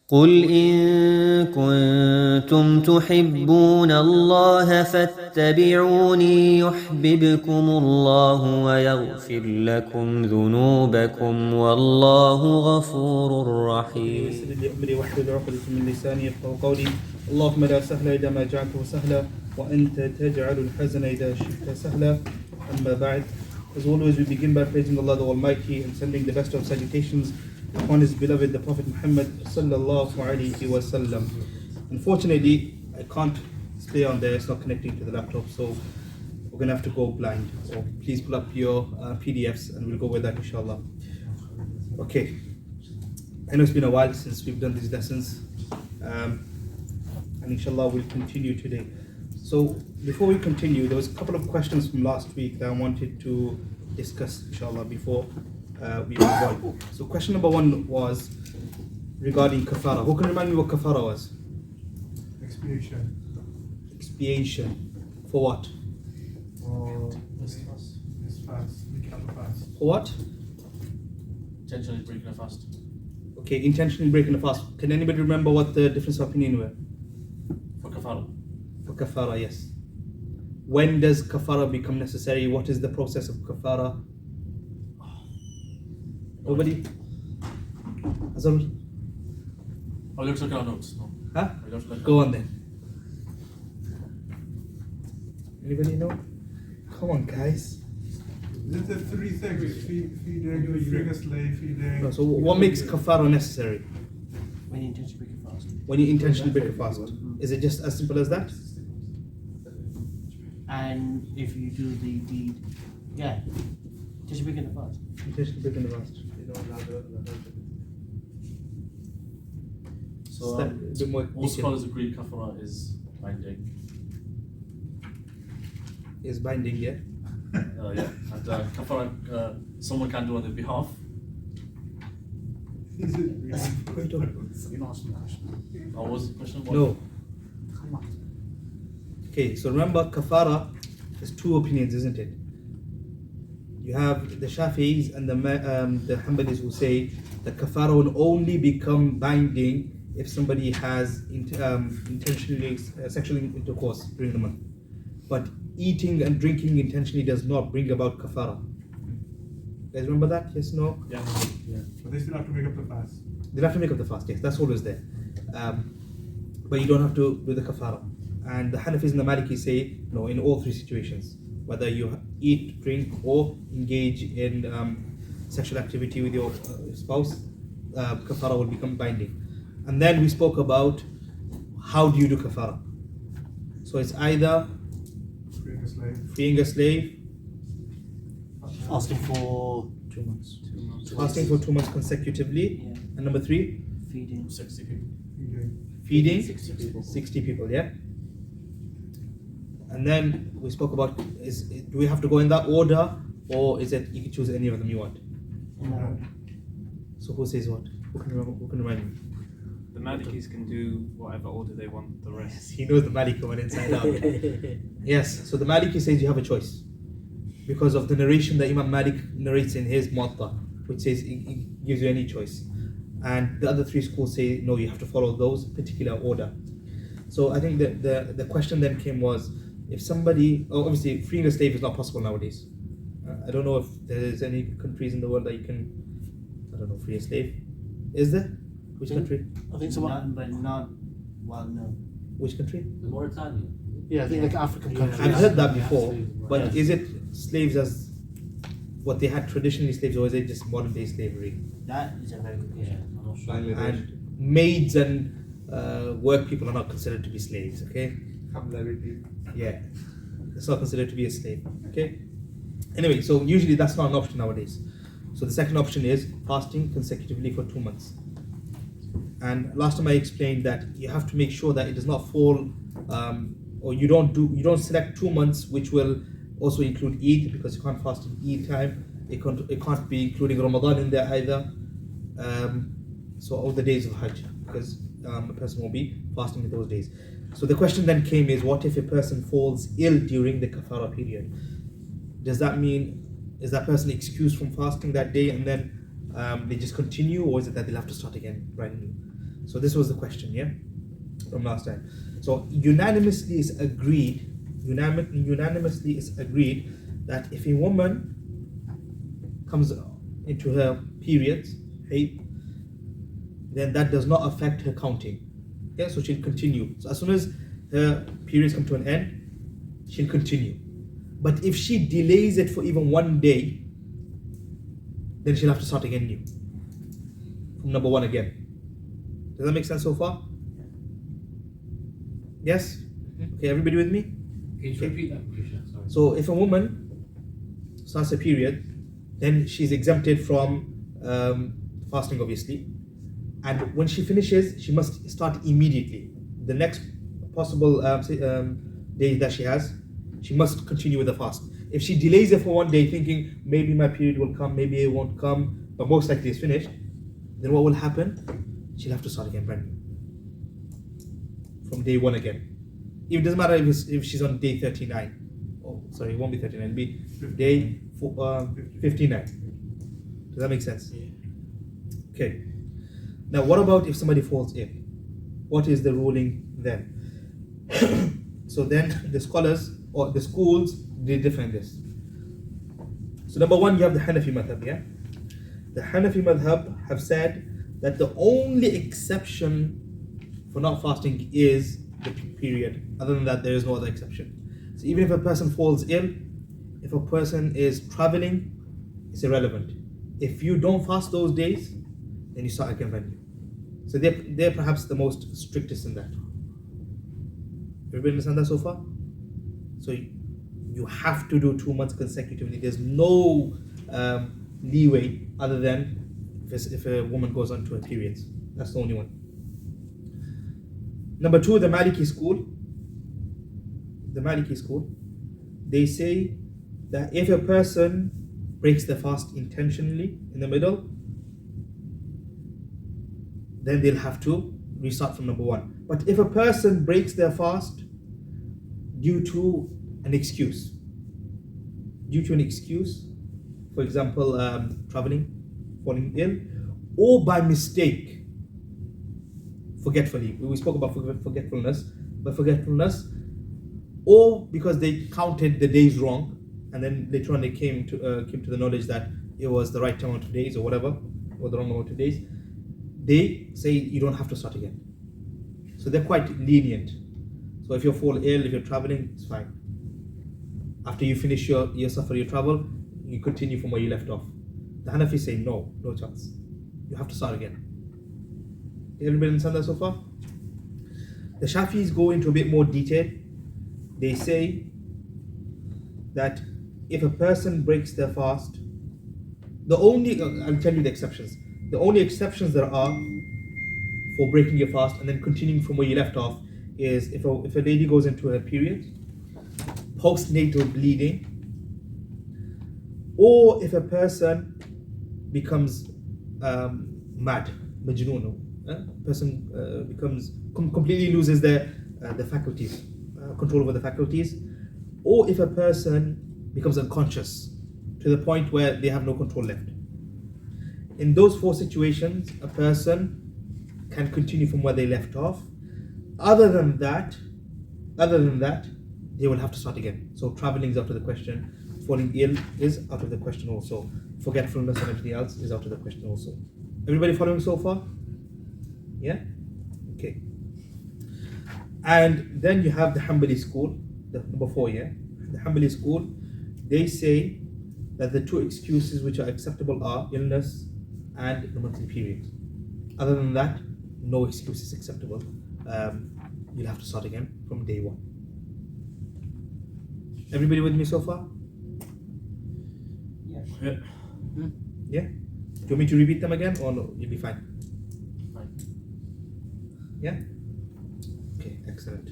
قل إن كنتم تحبون الله فاتبعوني يحببكم الله ويغفر لكم ذنوبكم والله غفور رحيم. اللهم لا سهل إذا ما جعلته سهلا وأنت تجعل الحزن إذا شئت سهلا. أما بعد, as always we begin by praising Allah the Almighty and sending the best of salutations upon His beloved the Prophet Muhammad sallallahu alaihi wasallam. Unfortunately, I can't stay on there, it's not connecting to the laptop, so we're going to have to go blind. So please pull up your PDFs and we'll go with that inshallah. Okay, I know it's been a while since we've done these lessons, and inshallah we'll continue today. So before we continue, there was a couple of questions from last week that I wanted to discuss inshallah before we move on. So question number one was regarding kafara. Who can remind me what kafara was? Expiation. Expiation. For what? For this fast. We can't fast. For what? Intentionally breaking a fast. Okay, intentionally breaking a fast. Can anybody remember what the difference of opinion were? For kafara. For kafara, yes. When does kafara become necessary? What is the process of kafara? Nobody? Azul? Oh, let's look at our notes. No. Huh? Let's look at Go on then. Anybody know? Come on, guys. Is it the three things? Feeding, freeing a slave, feeding. No, so what makes kafara necessary? When you intentionally break a fast. When you intentionally break a fast. Is it just as simple as that? And if you do the deed, yeah, just breaking the fast. Intentionally breaking the fast. So A bit more most detail. scholars agree kafara is binding. Is binding, yeah? Yeah. And kafara someone can do on their behalf. Is it really? You're not asking the question. What was the question? No. Come on. Okay, so remember kafara, there's two opinions, isn't it? You have the Shafi'is and the Hanbalis who say that kafara will only become binding if somebody has intentionally sexual intercourse during the month. But eating and drinking intentionally does not bring about kafara. You guys remember that? Yes, no? Yeah. But they still have to make up the fast. They'll have to make up the fast, yes, that's always there. But you don't have to do the kafara. And the Hanafis and the Malikis say, no, in all three situations, whether you eat, drink, or engage in sexual activity with your spouse, kafara will become binding. And then we spoke about how do you do kafara. So it's either Freeing a slave. freeing a slave, Fasting for 2 months. fasting for 2 months consecutively, yeah, and number three, feeding 60 people. feeding 60 people. 60 people, yeah? And then we spoke about, do we have to go in that order, or is it you can choose any of them you want? No. So who says what? Who can remind me? The Malikis can do whatever order they want the rest. He knows the Maliki one inside out. Yes, so the Maliki says you have a choice because of the narration that Imam Malik narrates in his Muwatta, which says it gives you any choice. And the other three schools say no, you have to follow those particular order. So I think the question then came was, if somebody, obviously freeing a slave is not possible nowadays. I don't know if there's any countries in the world that you can, I don't know, free a slave. Is there? Which country? I think so. But not well known. Which country? Mauritania. Yeah, I think like African countries. I've heard that before, but Yeah. is it slaves as what they had traditionally slaves, or is it just modern day slavery? That is a very good question. I'm not sure. And maids and work people are not considered to be slaves, okay? Yeah, it's not considered to be a slave, okay? Anyway, so usually that's not an option nowadays. So the second option is fasting consecutively for 2 months. And last time I explained that you have to make sure that it does not fall, or you don't select 2 months which will also include Eid, because you can't fast in Eid time. It can't be including Ramadan in there either. So all the days of Hajj, because a person will be fasting in those days. So the question then came is, what if a person falls ill during the kafara period? Does that mean, is that person excused from fasting that day and then they just continue, or is it that they'll have to start again brand new? So this was the question, yeah, from last time. So unanimously is agreed that if a woman comes into her periods, then that does not affect her counting. Yeah, so she'll continue. So as soon as her periods come to an end, she'll continue. But if she delays it for even 1 day, then she'll have to start again new. From number 1 again. Does that make sense so far? Yes? Okay, everybody with me? Can you repeat that, Prisha? Sorry. So if a woman starts a period, then she's exempted from fasting, obviously. And when she finishes, she must start immediately. The next possible day that she has, she must continue with the fast. If she delays it for 1 day, thinking maybe my period will come, maybe it won't come, but most likely it's finished, then what will happen? She'll have to start again brand new. From day 1 again. It doesn't matter if she's on day 39. Oh, sorry, it won't be 39. It'll be day 59. Does that make sense? Yeah. Okay. Now, what about if somebody falls ill? What is the ruling then? So then the scholars or the schools, they define this. So number 1, you have the Hanafi madhab, yeah? The Hanafi madhab have said that the only exception for not fasting is the period. Other than that, there is no other exception. So even if a person falls ill, if a person is traveling, it's irrelevant. If you don't fast those days, then you start again brand new. So they're perhaps the most strictest in that. Everybody understand that so far? So you have to do 2 months consecutively. There's no leeway other than if a woman goes on to her periods. That's the only one. Number 2, the Maliki school. The Maliki school, they say that if a person breaks the fast intentionally in the middle, then they'll have to restart from number 1. But if a person breaks their fast due to an excuse, for example, traveling, falling ill, or by mistake, forgetfully. We spoke about forgetfulness, or because they counted the days wrong, and then later on they came to the knowledge that it was the right amount of days or whatever, or the wrong amount of days, they say you don't have to start again. So they're quite lenient. So if you fall ill, if you're traveling, it's fine. After you finish your safar, your travel, you continue from where you left off. The Hanafis say no chance. You have to start again. Everybody understand that so far? The Shafis go into a bit more detail. They say that if a person breaks their fast, I'll tell you the exceptions. The only exceptions there are for breaking your fast and then continuing from where you left off is if a lady goes into her period, postnatal bleeding, or if a person becomes mad, majnoon, person becomes completely loses the faculties, control over the faculties, or if a person becomes unconscious to the point where they have no control left. In those 4 situations, a person can continue from where they left off. Other than that, they will have to start again. So traveling is out of the question. Falling ill is out of the question also. Forgetfulness and everything else is out of the question also. Everybody following so far? Yeah? Okay. And then you have the Hanbali school, the number 4, yeah? The Hanbali school, they say that the 2 excuses which are acceptable are illness and the monthly period. Other than that, no excuse is acceptable. You'll have to start again from day 1. Everybody with me so far? Yes. Yeah. Yeah? Do you want me to repeat them again or no? You'll be fine. Fine. Yeah? Okay, excellent.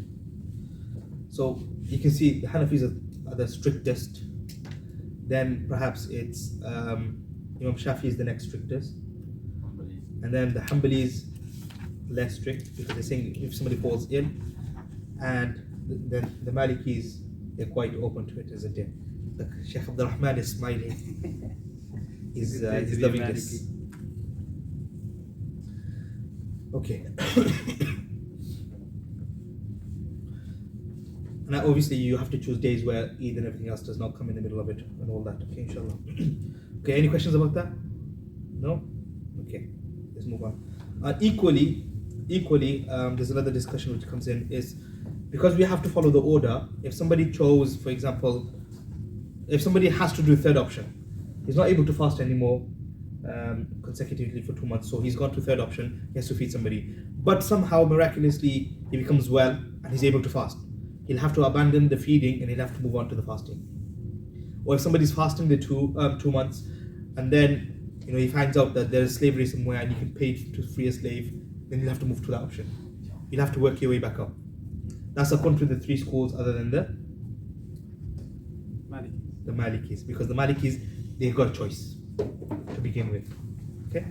So you can see the Hanafis are the strictest. Then perhaps it's Imam Shafi is the next strictest. And then the Hanbalis less strict because they're saying if somebody falls ill, and then the Malikis, they're quite open to it, isn't it? Look, Sheikh Abdul Rahman is smiling. He's loving this. Okay. And obviously you have to choose days where Eid and everything else does not come in the middle of it and all that. Okay, inshallah. Okay, any questions about that? No? Okay, let's move on. Equally, there's another discussion which comes in is because we have to follow the order. If somebody chose, for example, if somebody has to do third option, he's not able to fast anymore consecutively for 2 months, so he's gone to third option, he has to feed somebody. But somehow, miraculously, he becomes well and he's able to fast. He'll have to abandon the feeding and he'll have to move on to the fasting. Or if somebody's fasting the 2 months and then he finds out that there's slavery somewhere and you can pay to free a slave, then you'll have to move to that option. You'll have to work your way back up. That's according to the 3 schools other than the Malikis. Because the Malikis, they've got a choice to begin with. Okay.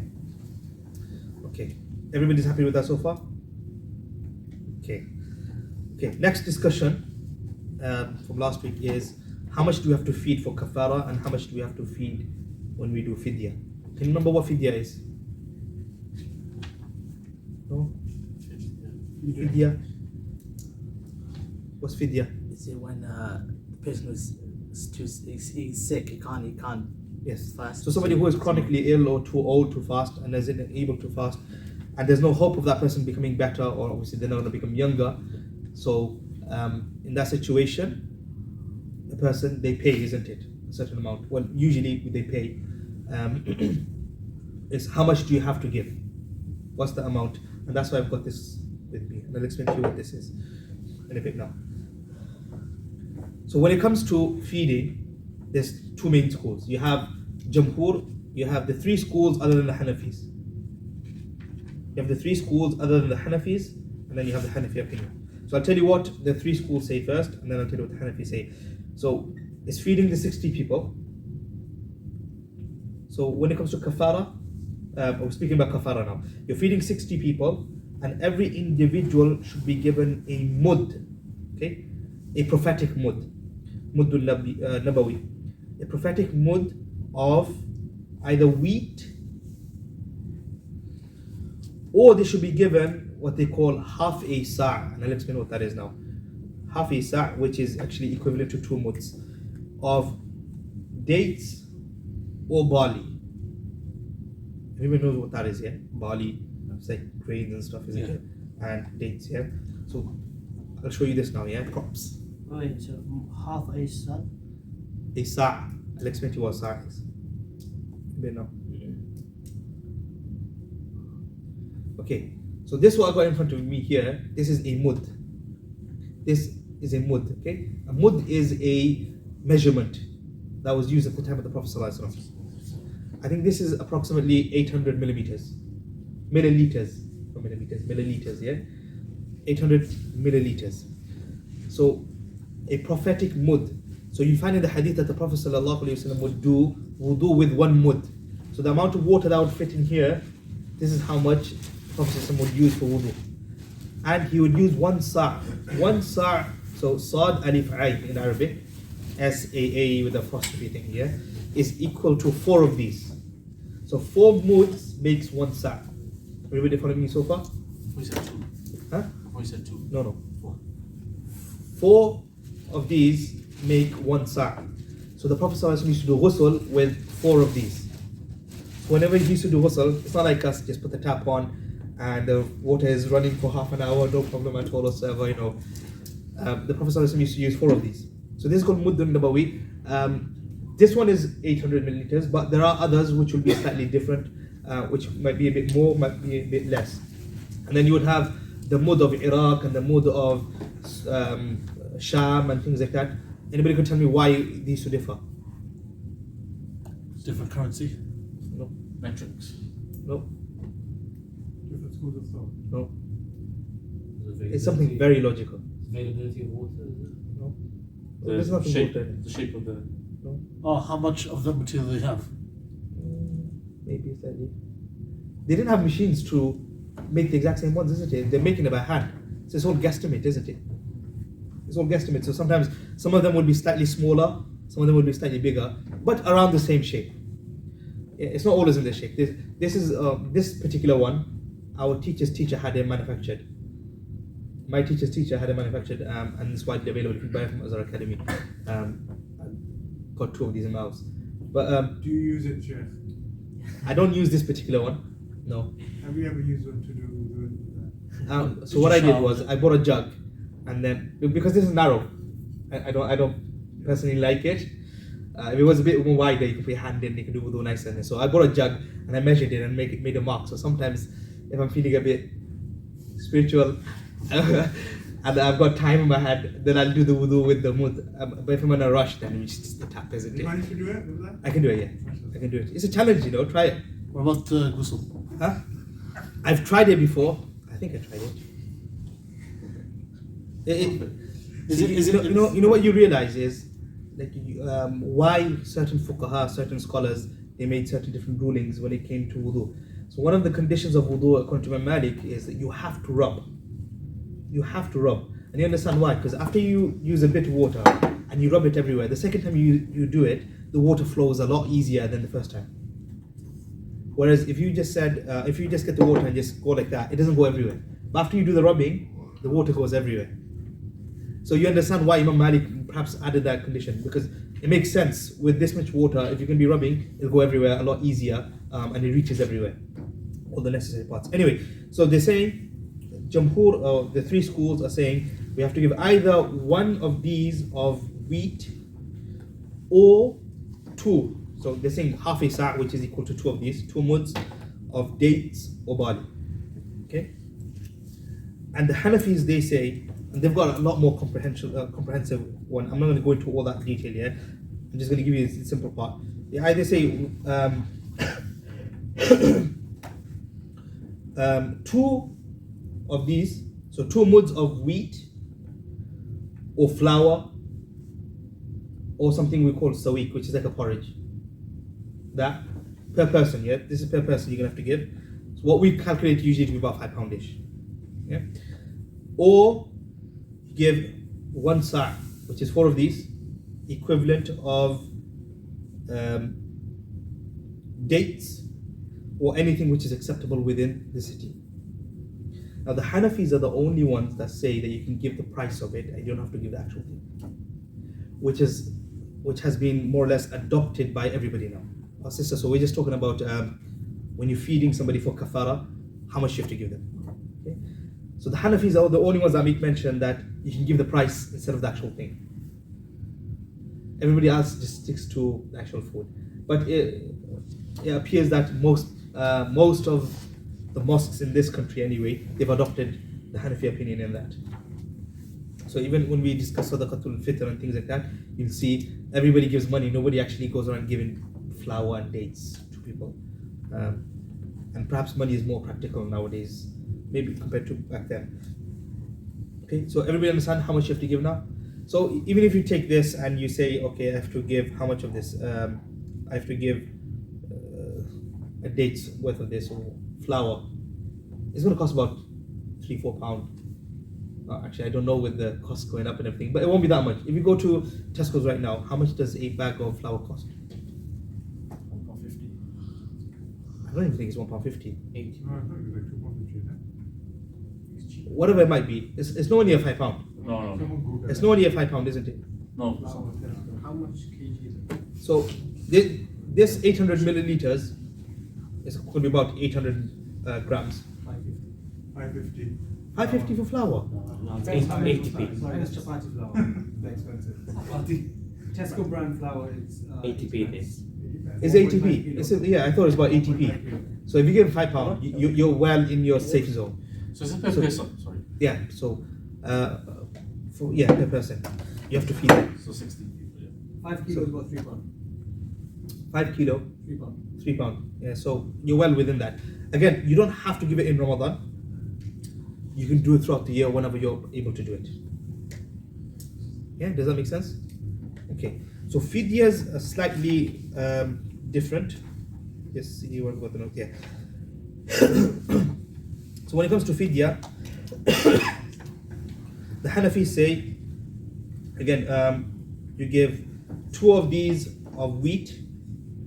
Everybody's happy with that so far? Okay. Next discussion from last week is how much do we have to feed for kafara and how much do we have to feed when we do fidya? Can you remember what fidya is? No? Fidya? What's fidya? Is it when the person is sick, he can't Yes. fast? So somebody who is chronically ill or too old to fast and isn't able to fast, and there's no hope of that person becoming better, or obviously they're not going to become younger. So in that situation, the person, they pay, isn't it? A certain amount. Well, usually they pay. Is how much do you have to give? What's the amount? And that's why I've got this with me. And I'll explain to you what this is in a bit now. So when it comes to feeding, there's 2 main schools. You have Jamhur, you have the 3 schools other than the Hanafis. You have the 3 schools other than the Hanafis, and then you have the Hanafi opinion. So I'll tell you what the 3 schools say first, and then I'll tell you what the Hanafi say. So it's feeding the 60 people. So when it comes to kafara, we're speaking about kafara now. You're feeding 60 people, and every individual should be given a mud, okay? A prophetic mud. Muddul Nabawi. A prophetic mud of either wheat, or they should be given what they call half a sa', and I'll explain what that is now. Half a sa', which is actually equivalent to 2 muds of dates or barley. Everybody knows what that is, yeah? Barley, it's like grains and stuff, isn't it? And dates, yeah? So I'll show you this now, yeah? Crops. Wait, so half a sa'? A sa'. I'll explain to you what sa' is. Wait now. Okay, so this what I got in front of me here, this is a mud. This is a mud, okay? A mud is a measurement that was used at the time of the Prophet ﷺ. I think this is approximately 800 milliliters, yeah? 800 milliliters. So a prophetic mud. So you find in the hadith that the Prophet ﷺ would do wudu with 1 mud. So the amount of water that would fit in here, this is how much the Prophet ﷺ would use for wudu. And he would use 1 sa'. 1 sa', so sad alif ayn in Arabic, SAA with the apostrophe thing here, is equal to 4 of these. So 4 muds makes 1 sa'. Everybody following me so far? We said 2. Huh? We said 2. No. 4. 4 of these make 1 sa'. So the Prophet ﷺ used to do ghusl with 4 of these. So whenever he used to do ghusl, it's not like us, just put the tap on and the water is running for half an hour, no problem at all whatsoever, The Prophet ﷺ used to use 4 of these. So this is called Muddun Nabawi. This one is 800 milliliters, but there are others which will be slightly different, which might be a bit more, might be a bit less. And then you would have the mud of Iraq and the mud of Sham and things like that. Anybody could tell me why these 2 differ? Different currency. No. Metrics. No. Different schools of thought. No. It's something very logical. Availability of water, is it? No. There's nothing shape, water in it. the shape of the. No. Oh, how much of the material they have? Maybe slightly. They didn't have machines to make the exact same ones, isn't it? They're making it by hand. So it's all guesstimate, isn't it? It's all guesstimate. So sometimes some of them would be slightly smaller, some of them would be slightly bigger, but around the same shape. It's not always in this shape. This is this particular one. our teacher's teacher had it manufactured. My teacher's teacher had it manufactured, and it's widely available. You can buy it from Azhar Academy. I've got 2 of these in my house. But Do you use it, Sheikh? I don't use this particular one. No. Have you ever used one to do with So what I did was I bought a jug, and then because this is narrow, I don't personally like it. If it was a bit more wider, you could put your hand in, you can do wudu nicer. So I bought a jug and I measured it and made a mark. So sometimes if I'm feeling a bit spiritual and I've got time in my head, then I'll do the wudu with the mud. But if I'm in a rush, then it's just the tap, isn't You it? managed to do it with that? I can do it, yeah. I can do it. It's a challenge, you know. Try it. What about ghusl? Huh? I've tried it before. I think I tried it. You know what you realize is like why certain fuqaha, certain scholars, they made certain different rulings when it came to wudu. So one of the conditions of wudu according to Imam Malik is that you have to rub. You have to rub. And you understand why? Because after you use a bit of water and you rub it everywhere, the second time you do it, the water flows a lot easier than the first time. Whereas if you just said, if you just get the water and just go like that, it doesn't go everywhere. But after you do the rubbing, the water goes everywhere. So you understand why Imam Malik perhaps added that condition, because it makes sense. With this much water, if you're going to be rubbing, it'll go everywhere a lot easier, and it reaches everywhere, all the necessary parts. Anyway, so they're saying, Jamhur, the 3 schools are saying, we have to give either one of these of wheat or 2. So they're saying half a sa', which is equal to 2 of these, 2 muds of dates or barley. Okay? And the Hanafis, they say, and they've got a lot more comprehensive one. I'm not going to go into all that detail here. I'm just going to give you the simple part. They either say 2 of these, so 2 muds of wheat or flour or something we call sawiq, which is like a porridge. That per person, yeah? This is per person you're going to have to give. So what we calculate usually to be about £5-ish. Yeah? Or give 1 sa', which is 4 of these, equivalent of dates or anything which is acceptable within the city. Now the Hanafis are the only ones that say that you can give the price of it and you don't have to give the actual thing, which has been more or less adopted by everybody now. Our sister, so we're just talking about when you're feeding somebody for kafara, how much you have to give them. Okay? So the Hanafis are the only ones that make mention that you can give the price instead of the actual thing. Everybody else just sticks to the actual food. But it appears that most of the mosques in this country anyway, they've adopted the Hanafi opinion in that. So even when we discuss Sadaqatul Fitr and things like that, you'll see everybody gives money, nobody actually goes around giving flour and dates to people. And perhaps money is more practical nowadays, maybe compared to back then. Okay, so everybody understand how much you have to give now? So even if you take this and you say, okay, I have to give how much of this? I have to give a date's worth of this or flour. It's going to cost about £3-4. Actually, I don't know with the costs going up and everything, but it won't be that much. If you go to Tesco's right now, how much does a bag of flour cost? £1.50. I don't even think it's £1.50. No, I thought it was like £2.50. Whatever it might be, it's nowhere near £5. No. Someone Google It's it. nowhere near £5, isn't it? No. How much kg is it? So this 800 milliliters is going to be about 800 grams. 550. 550 for flour. No, it's 80p. Sorry, that's chapati flour. Very expensive. Tesco brand flour is 80p it is. It's 80p. Yeah, I thought it was about 80p. So if you give £5, you're well in your safe zone. So is it per person? Sorry. Yeah. So per person, you have to feed them. So 60 people, yeah. 5 kilos, about £3. 5 kilo, £3. £3. Yeah. So you're well within that. Again, you don't have to give it in Ramadan. You can do it throughout the year whenever you're able to do it. Yeah, does that make sense? Okay, so fidyas are slightly different. Yes, you want to go to the note? Yeah. So when it comes to fidya, the Hanafis say, again, you give 2 of these of wheat,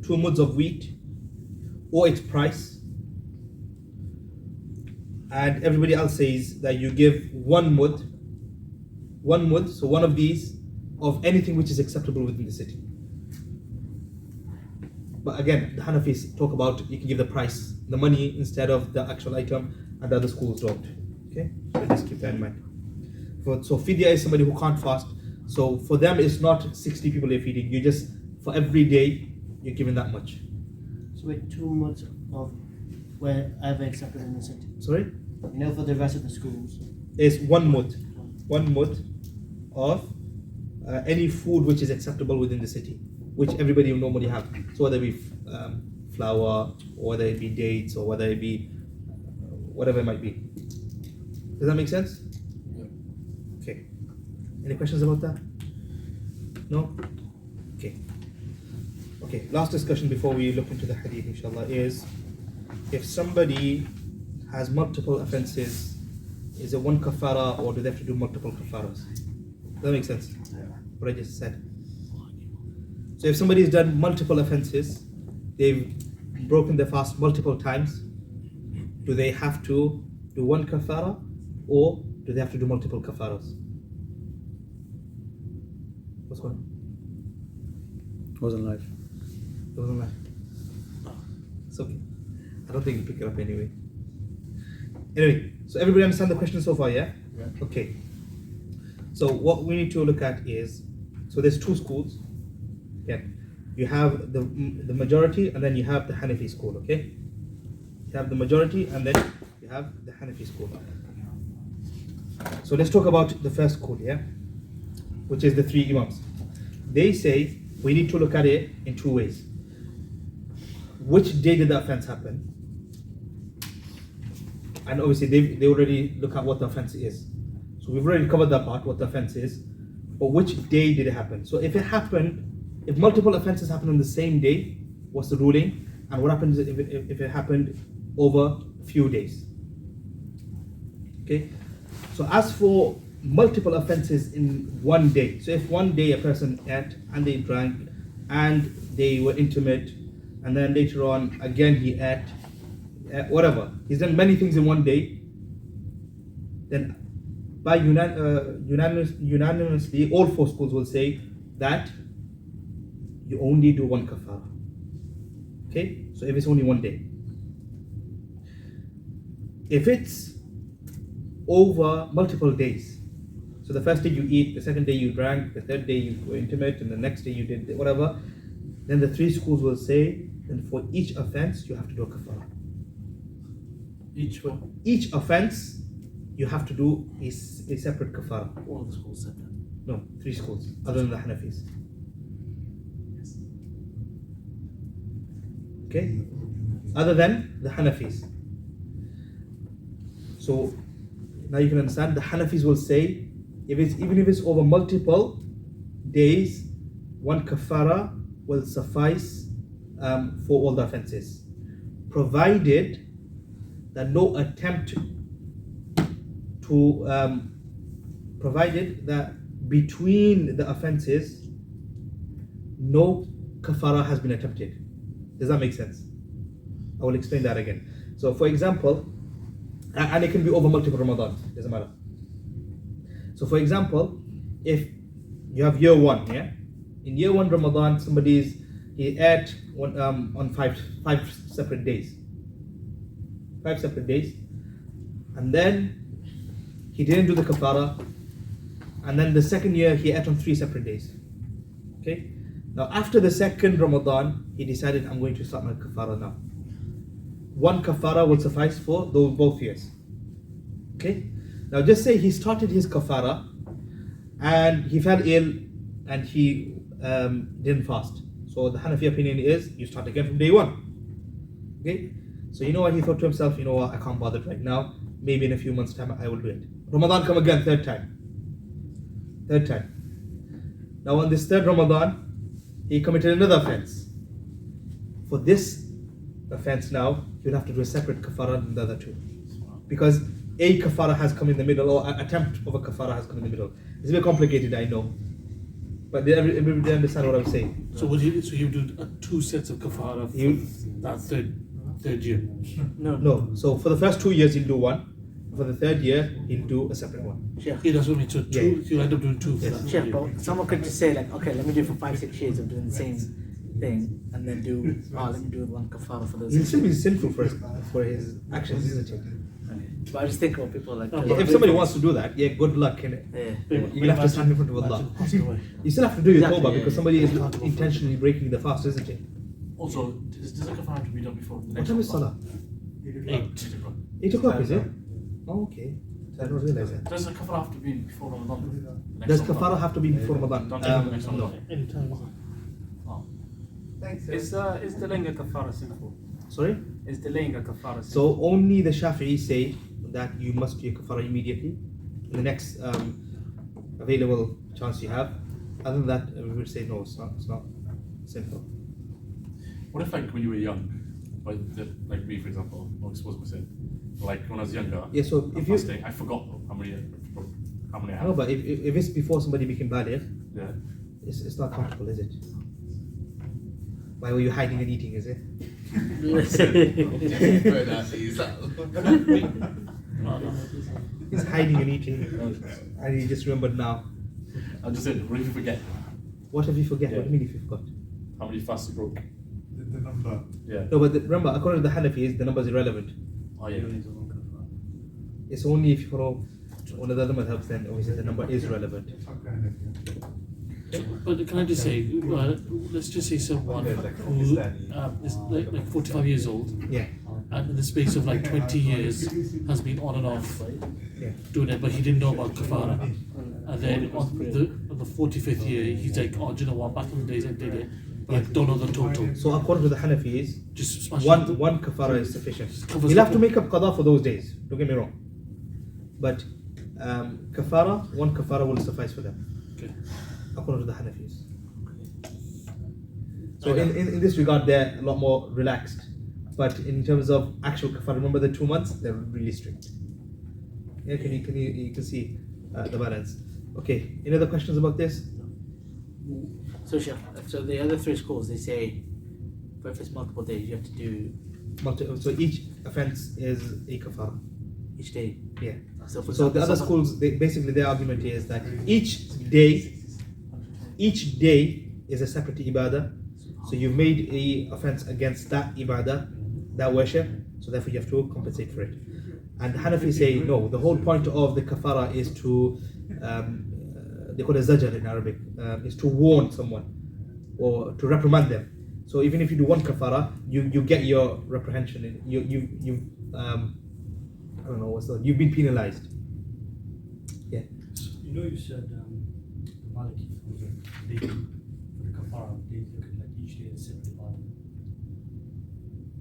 2 muds of wheat, or its price, and everybody else says that you give one mud, so one of these, of anything which is acceptable within the city. But again, the Hanafis talk about you can give the price, the money instead of the actual item, and the other schools don't. Okay, so just keep that in mind. So fidya is somebody who can't fast. So for them, it's not 60 people you're feeding. You just, for every day, you're giving that much. So with 2 months of wherever accepted in the city. Sorry? You know, for the rest of the schools. It's one mud of any food which is acceptable within the city, which everybody will normally have. So whether it be flour, or whether it be dates, or whether it be whatever it might be. Does that make sense? Yeah. Okay. Any questions about that? No? Okay. Okay, last discussion before we look into the hadith, inshallah, is if somebody has multiple offenses, is it one kafara or do they have to do multiple kafaras? Does that make sense? What I just said. So if somebody has done multiple offenses, they've broken their fast multiple times, do they have to do one kafara or do they have to do multiple kafaras? What's going on? Wasn't live. It wasn't live. It's okay. I don't think you pick it up anyway. Anyway, so everybody understand the question so far, yeah? Yeah. Okay. So what we need to look at is, so there's 2 schools. Again, you have the majority and then you have the Hanafi school, okay? You have the majority and then you have the Hanafi school. So let's talk about the first school, yeah? Which is the 3 Imams. They say we need to look at it in 2 ways. Which day did the offense happen? And obviously they already look at what the offense is. So we've already covered that part, what the offense is. But which day did it happen? So if multiple offenses happen on the same day, what's the ruling? And what happens if it happened over a few days? Okay. So as for multiple offenses in one day, so if one day a person ate and they drank and they were intimate, and then later on again he ate, whatever, he's done many things in one day, then by unanimously all 4 schools will say that you only do one kafara. Okay, so if it's only one day. If it's over multiple days, so the first day you eat, the second day you drank, the third day you were intimate, and the next day you did whatever, then the 3 schools will say, then for each offense you have to do a kafara. Each offense you have to do a separate kafara. All the schools said that. No, 3 schools, other than the Hanafis. Okay? Other than the Hanafis. So now you can understand, the Hanafis will say, even if it's over multiple days, one kafara will suffice for all the offenses, provided that no attempt to, provided that between the offenses, no kafara has been attempted. Does that make sense? I will explain that again. So for example, and it can be over multiple Ramadan, doesn't matter. So for example, if you have year 1, yeah? In year 1 Ramadan, he ate on 5 separate days. 5 separate days. And then he didn't do the kafara. And then the second year, he ate on 3 separate days. Okay? Now after the second Ramadan, he decided, I'm going to start my kafara now. 1 kafara will suffice for both years. Okay? Now just say he started his kafara and he fell ill and he didn't fast. So the Hanafi opinion is you start again from day 1. Okay? So you know what, he thought to himself, you know what, I can't bother right now. Maybe in a few months' time I will do it. Ramadan come again, third time. Now on this 3rd Ramadan, he committed another offense. For this offense now, you'll have to do a separate kafara than the other 2. Because a kafara has come in the middle, or an attempt of a kafara has come in the middle. It's a bit complicated, I know. But everybody understand what I'm saying. So you do 2 sets of kafara for that third year? No. No, so for the first 2 years you'll do 1, For the third year, he'll do a separate one. Sheikh, Yeah, that's what I mean. So two, Yeah. you'll end up doing two for Yes. that. Sheikh, but someone could just say like, okay, let me do it for 5-6 years of doing the same thing, and then do, let me do one kafara for He'll those. still be sinful for his actions, isn't he? But I just think about people like. No, If somebody wants to do that, yeah, good luck in it. Yeah. You'll have to stand in front of Allah. Imagine passing away. You still have to do your Exactly, tawbah yeah, because yeah. somebody is intentionally breaking the fast, isn't he? Also, does the kafara have to be done before the What next time is Ramadan? Salah? 8. 8 o'clock, is it? Oh, okay. I don't realize that. Does the kafara have to be before Ramadan? The next Does Ramadan? kafara have to be before Ramadan? Don't take the next No. Ramadan. Anytime. Oh. Is delaying a kafara sinful? Sorry? Is delaying a kafara sinful? So only the Shafi'i say that you must do your kafara immediately. The next available chance you have. Other than that, we would say no, it's not sinful. What if, like, when you were young, like me, for example, I'm not supposed to say, like when I was younger, Yeah, so if you fasting, I forgot how many I have. no, but if it's before somebody became baligh, Yeah. it's not comfortable, is it? Why were you hiding and eating? Is it? He's hiding and eating, and he just remembered now. I just said, what if you forget What have you forget? Yeah. What do you mean if you forgot? how many fasts you broke? The number. Yeah. No, but remember, according to the Hanafis, the number is irrelevant. Oh yeah. It's only if you follow one of the other madhabs, then obviously the number is relevant. But can I just say, let's just say someone who is like 45 years old, Yeah, and in the space of like 20 years has been on and off yeah. doing it, but he didn't know about kafara. And then on the 45th year, he's like, oh, do you know what? Back in the days I did it, but I don't know the total. So according to the Hanafis, Just smash one kafara is sufficient. Covers You'll have the to make up qada for those days. Don't get me wrong. But one kafara will suffice for them. Okay. According to the Hanafis. So in this regard, they're a lot more relaxed. But in terms of actual kafara, remember the 2 months, they're really strict. Yeah, you can see the balance. Okay, any other questions about this? So Sheikh, so the other 3 schools, they say, for if it's multiple days, you have to do So each offense is a kafara. each day. Yeah. So for So the other someone- schools, basically their argument is that each day is a separate ibadah. So you've made a offense against that ibadah, that worship, so therefore you have to compensate for it. And the Hanafi say no, the whole point of the kafara is to, they call it zajar in Arabic, is to warn someone or to reprimand them. So even if you do one kafara, you get your reprehension. You I don't know what's the, you've been penalized. Yeah. You know, you said the Maliki for the kafara, they look at like each day as separate ibadah.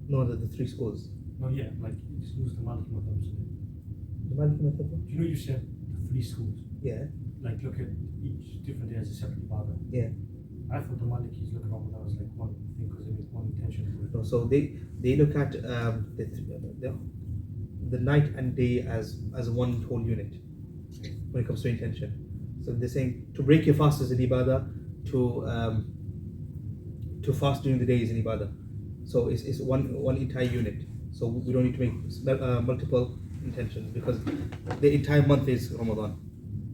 No, the 3 schools. No, yeah, like excludes the Maliki madhab. The Maliki madhab? You know, you said the 3 schools, Yeah. like look at each different day as a separate ibadah. Yeah. I thought the Malikis look at Ramadan as like one thing because they make one intention for it. No, so they look at the night and day as one whole unit when it comes to intention. So they're saying to break your fast is an ibadah, to fast during the day is an ibadah. So it's one entire unit. So we don't need to make multiple intentions because the entire month is Ramadan,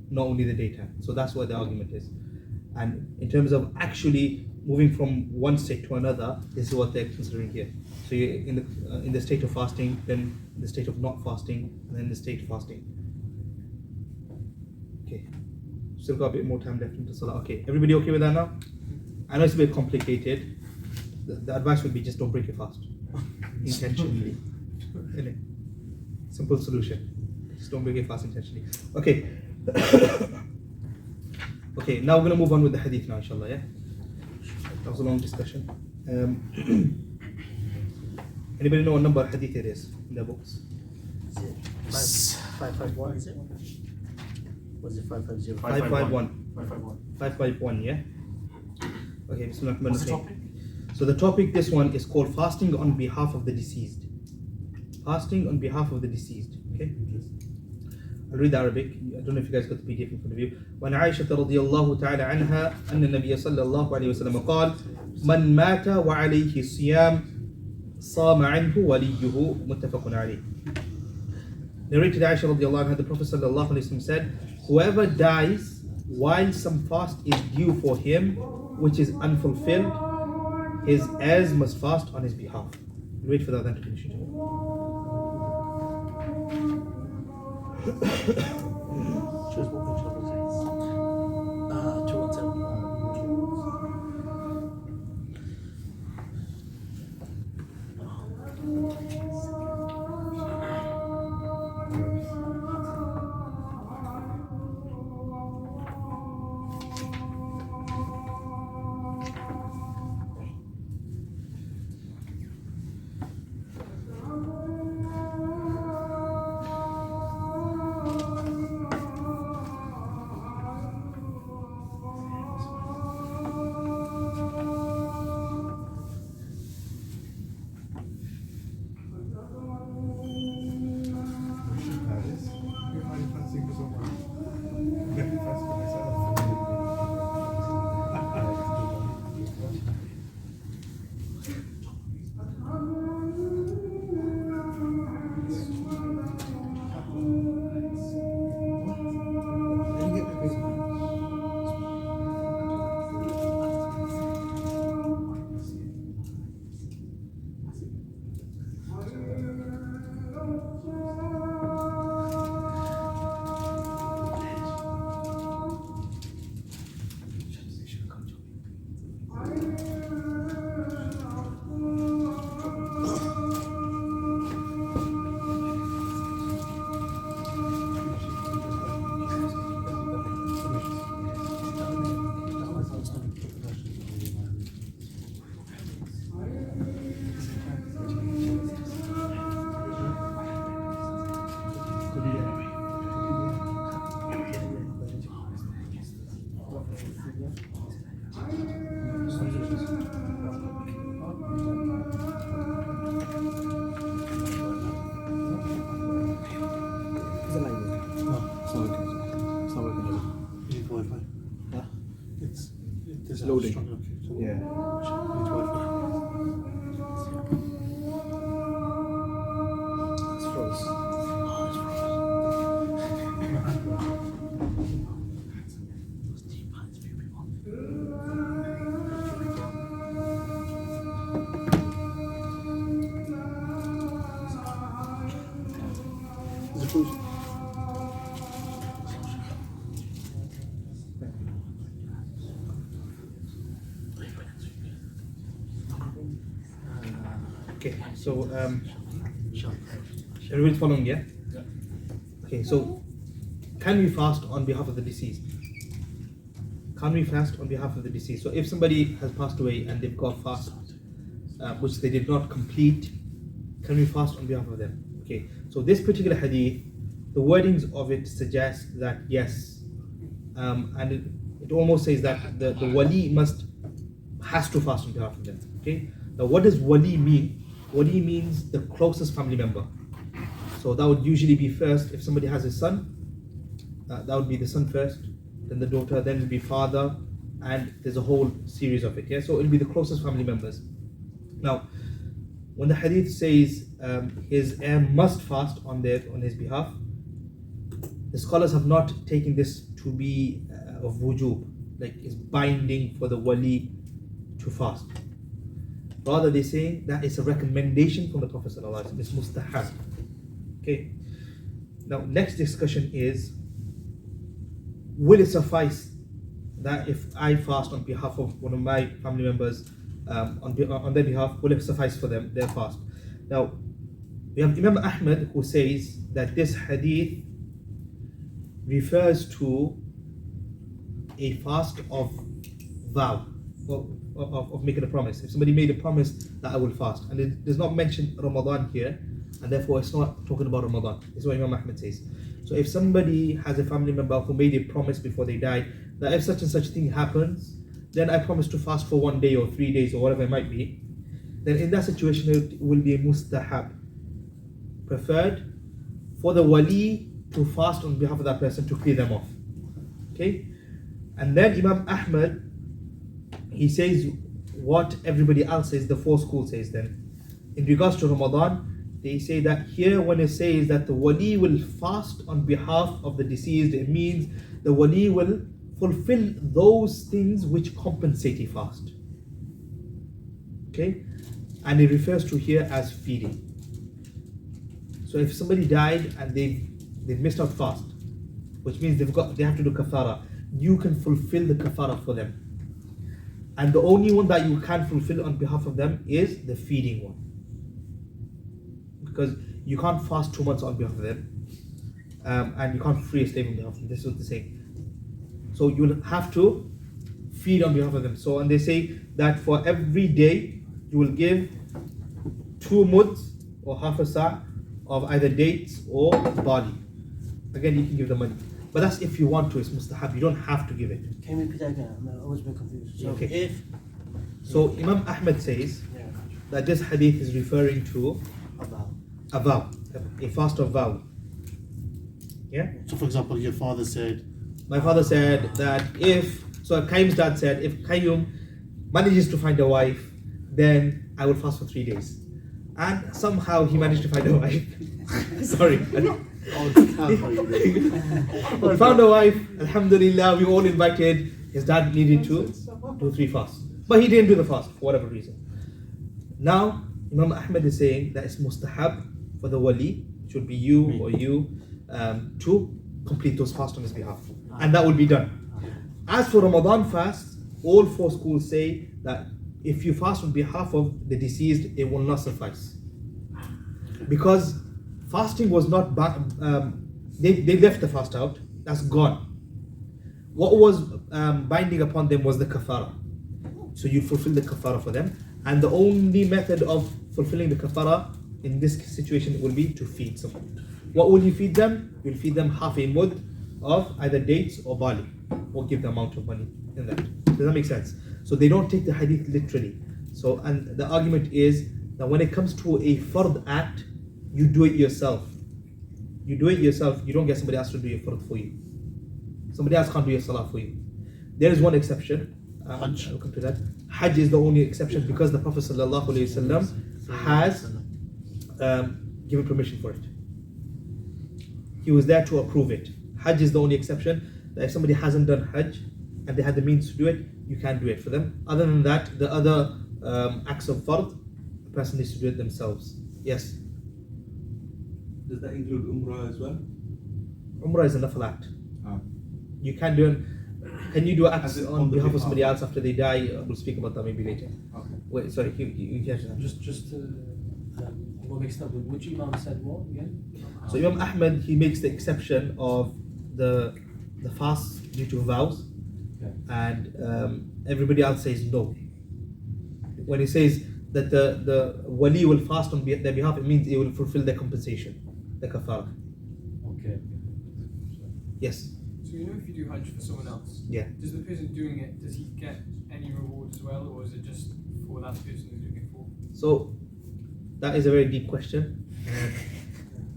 not only the daytime. So that's what the argument is. And in terms of actually moving from one state to another, this is what they're considering here. So you're in the state of fasting, then in the state of not fasting, and then the state of fasting. Okay, still got a bit more time left into Salah. Okay, everybody okay with that now? I know it's a bit complicated. The advice would be just don't break your fast intentionally. Innit? Simple solution. Just don't break your fast intentionally. Okay. Okay, now we're going to move on with the hadith now, inshallah, yeah? That was a long discussion. Anybody know what number hadith it is in their books? Is it 551? Is it? Was it 550? 551. 551. 551, yeah? Okay, Bismillah. What's the topic? So the topic, this one, is called fasting on behalf of the deceased. Fasting on behalf of the deceased, okay? I'll read the Arabic. I don't know if you guys got the PDF in front of you. وعن عائشة رضي الله تعالى عنها أن النبي صلى الله عليه وسلم قال من مات وعليه الصيام صام عنه وليه متفق عليه. Narrated Aisha radiallahu anha, the Prophet sallallahu alaihi wasallam said, whoever dies while some fast is due for him, which is unfulfilled, his heirs must fast on his behalf. Wait for that then to finish it. Choose what page number it is. 217. It's loading. Yeah. It's froze. Is it frozen? Okay, so everybody's following, yeah? Okay, so can we fast on behalf of the deceased? Can we fast on behalf of the deceased? So if somebody has passed away and they've got fast, which they did not complete, can we fast on behalf of them? Okay, so this particular hadith, the wordings of it suggest that yes, and it almost says that the wali has to fast on behalf of them. Okay, now what does wali mean? Wali means the closest family member. So that would usually be first, if somebody has a son, that would be the son first, then the daughter, then it would be father, and there's a whole series of it. Yeah, so it'll be the closest family members. Now, when the hadith says his heir must fast on his behalf, the scholars have not taken this to be of wujub, like it's binding for the wali to fast. Rather, they say that it's a recommendation from the Prophet ﷺ. It's mustahab. Okay. Now, next discussion is: will it suffice that if I fast on behalf of one of my family members, on their behalf, will it suffice for them their fast? Now, we have Imam Ahmad who says that this hadith refers to a fast of vow, of making a promise. If somebody made a promise that I will fast, and it does not mention Ramadan here, and therefore it's not talking about Ramadan. This is what Imam Ahmad says. So if somebody has a family member who made a promise before they die, that if such and such thing happens, then I promise to fast for 1 day or 3 days or whatever it might be, then in that situation it will be a mustahab, preferred for the wali to fast on behalf of that person to clear them off. Okay? And then Imam Ahmad, he says what everybody else says, the four schools says then. In regards to Ramadan, they say that here when it says that the wali will fast on behalf of the deceased, it means the wali will fulfill those things which compensate a fast. Okay? And it refers to here as feeding. So if somebody died and they've missed out fast, which means they have to do kafara, you can fulfill the kafara for them. And the only one that you can fulfill on behalf of them is the feeding one. Because you can't fast 2 months on behalf of them, and you can't free a slave on behalf of them. This is what they're saying. So you will have to feed on behalf of them. So, and they say that for every day you will give 2 muds or half a sa' of either dates or barley. Again, you can give the money, but that's if you want to. It's mustahab. You don't have to give it. Can you repeat that again? I'm always been confused. So Okay. So Imam Ahmed says that this hadith is referring to a vow, a fast of vow. Yeah. So, for example, your father said, My father said that so Qayyum's dad said, if Qayyum manages to find a wife, then I will fast for 3 days. And somehow he managed to find a wife. Sorry. He found a wife, alhamdulillah, we all invited. His dad needed to do 3 fasts. But he didn't do the fast for whatever reason. Now, Imam Ahmed is saying that it's mustahab for the wali, which would be you or you, to complete those fasts on his behalf. And that will be done. As for Ramadan fast, all 4 schools say that if you fast on behalf of the deceased, it will not suffice. Because fasting was not, they left the fast out, that's gone. What was binding upon them was the kafara. So you fulfill the kafara for them. And the only method of fulfilling the kafara in this situation will be to feed someone. What will you feed them? You'll feed them half a mud of either dates or barley, or give the amount of money in that. Does that make sense? So they don't take the hadith literally. So, and the argument is that when it comes to a fard act, you do it yourself. You do it yourself. You don't get somebody else to do your fard for you. Somebody else can't do your salah for you. There is one exception. Hajj. I'll come to that. Hajj is the only exception because the Prophet ﷺ has given permission for it. He was there to approve it. Hajj is the only exception, that if somebody hasn't done Hajj and they had the means to do it, you can do it for them. Other than that, the other acts of fard, the person needs to do it themselves. Yes? Does that include Umrah as well? Umrah is a nafil act. Ah. You can do it. Can you do acts As in on on the behalf of behalf. somebody else after they die? We'll speak about that maybe later. Okay. Wait, sorry, you catch that. Just what makes that? Which Imam said what again? So Imam Ahmed, he makes the exception of the fast due to vows, and everybody else says no. When he says that the wali will fast on their behalf, it means he will fulfill their compensation, the kafara. Okay. Yes. So you know if you do Hajj for someone else, Yeah. does the person doing it, does he get any reward as well, or is it just for that person who's doing it for? So that is a very deep question.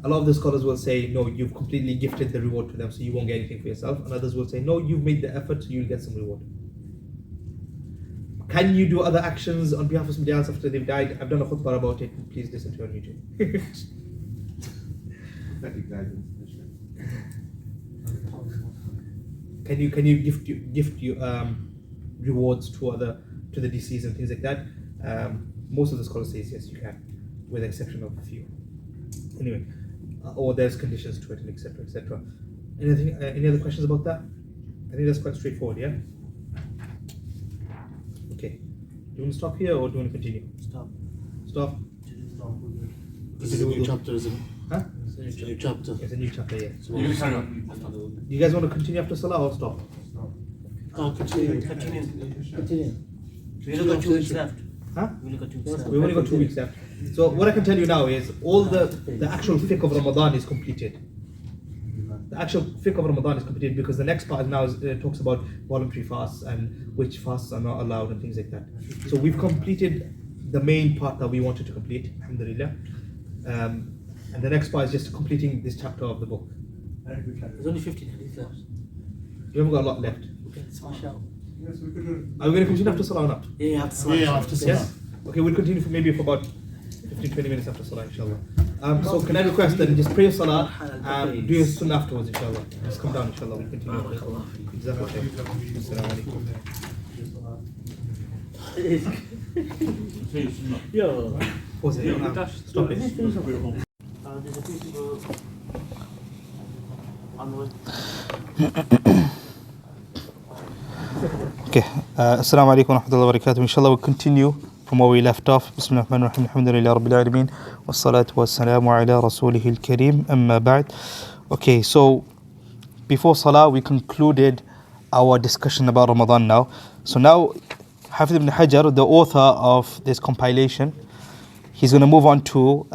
A lot of the scholars will say, no, you've completely gifted the reward to them, so you won't get anything for yourself. And others will say, no, you've made the effort, so you'll get some reward. Can you do other actions on behalf of somebody else after they've died? I've done a khutbah about it. Please listen to it on YouTube. Prophetic guidance. Can you gift rewards to the deceased and things like that? Most of the scholars say yes, you can, with the exception of a few. Anyway, or there's conditions to it, and etc. etc. Any other questions about that? I think that's quite straightforward. Yeah. Okay. Do you want to stop here or do you want to continue? Stop. Stop. this is a new chapter, isn't it? Huh? It's a new chapter. It's a new chapter. Yeah. So You can carry on. Do you guys want to continue after Salah or stop? I'll continue. Continue. We only got 2 weeks left. Huh? We only got 2 weeks left. We've only got 2 weeks left. So what I can tell you now is all the actual Fiqh of Ramadan is completed. The actual Fiqh of Ramadan is completed because the next part now talks about voluntary fasts and which fasts are not allowed and things like that. So we've completed the main part that we wanted to complete, alhamdulillah. And the next part is just completing this chapter of the book. There's only 15 hadith left. We haven't got a lot left. Okay, smash out. Yes, we could. Are we going to continue after Salah or not? Yeah, after Salah. Yeah, after Salah. Yes? Okay, we'll continue for maybe for about 15-20 minutes after Salah, inshallah. So can I request that you just pray salah and do your sunnah afterwards, inshallah. Just come down, inshallah. We'll continue. Jazakallah khair. Assalamu alaikum. Yo. Pause it. Stop it. There's a few people onward. Okay. Assalamu alaikum wa rahmatullahi wa barakatuh. Inshallah, we'll continue from where we left off. Bismillahir Rahmanir Rahim. Alhamdulillah Rabbil Alameen. Wassalatu wassalamu ala rasulihil kareem. Amma ba'd. Okay, so before Salah, we concluded our discussion about Ramadan now. So now, Hafiz ibn Hajar, the author of this compilation, he's going to move on to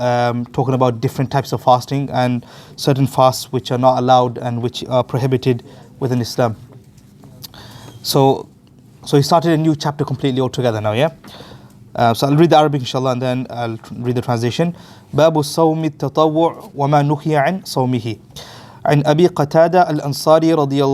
talking about different types of fasting and certain fasts which are not allowed and which are prohibited within Islam. So he started a new chapter completely altogether now, yeah? So I'll read the Arabic inshallah and then I'll read the translation. باب الصوم التطوع وما نهي عن صومه. عن أبي قتادة الأنصاري رضي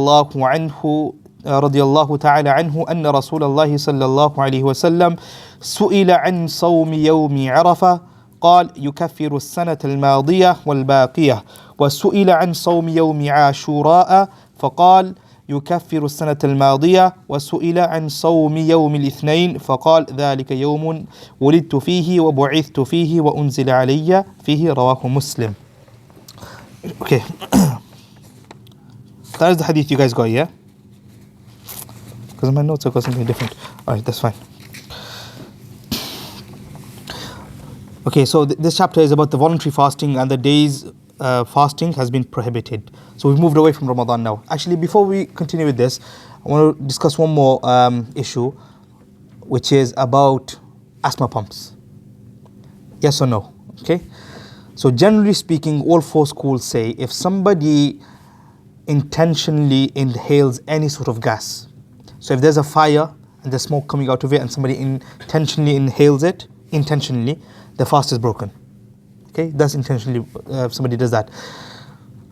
الله تعالى عنه أن رسول الله صلى الله عليه وسلم سئل عن صوم يوم عرفة قال يكفر السنة الماضية والباقية وسئل عن صوم يوم عاشوراء فقال يكفر السنة الماضية وسئل عن صوم يوم الاثنين فقال ذلك يوم ولدت فيه وبعثت فيه وأنزل علي فيه رواه مسلم. Okay. That is the hadith you guys got, yeah? Because in my notes I got something different. Alright, that's fine. Okay, so this chapter is about the voluntary fasting and the days fasting has been prohibited. So we've moved away from Ramadan now. Actually, before we continue with this, I want to discuss one more issue, which is about asthma pumps. Yes or no? Okay. So generally speaking, all four schools say if somebody intentionally inhales any sort of gas, so if there's a fire and there's smoke coming out of it and somebody intentionally inhales it, the fast is broken. Okay, that's intentionally, if somebody does that.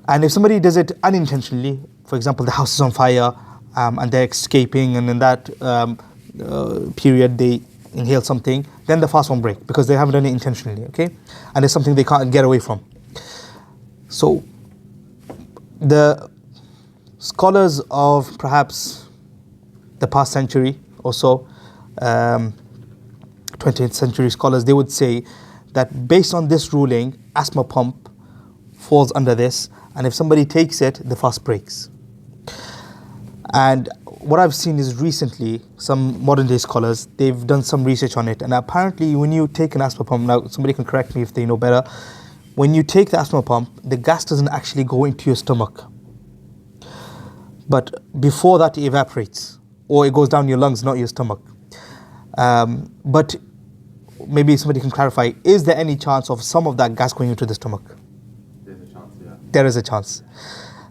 And if somebody does it unintentionally, for example, the house is on fire and they're escaping and in that period they inhale something, then the fast won't break because they haven't done it intentionally, okay? And it's something they can't get away from. So the scholars of perhaps the past century or so, 20th century scholars, they would say that based on this ruling, asthma pump falls under this, and if somebody takes it, the fast breaks. And what I've seen is recently, some modern day scholars, they've done some research on it, and apparently when you take an asthma pump, now somebody can correct me if they know better, when you take the asthma pump, the gas doesn't actually go into your stomach. But before that it evaporates, or it goes down your lungs, not your stomach. But maybe somebody can clarify, is there any chance of some of that gas going into the stomach? There's a chance, yeah. There is a chance.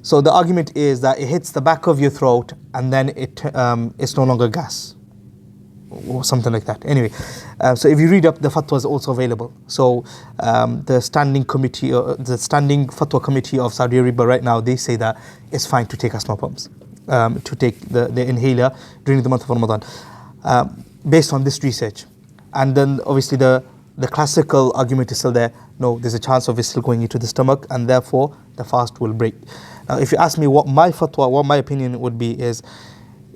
So the argument is that it hits the back of your throat and then it's no longer gas. Or something like that. Anyway, so if you read up, the fatwa is also available. So the standing fatwa committee of Saudi Arabia right now, they say that it's fine to take asthma pumps, to take the inhaler during the month of Ramadan, based on this research. And then obviously the classical argument is still there. No, there's a chance of it still going into the stomach, and therefore the fast will break. Now, if you ask me what my opinion would be is,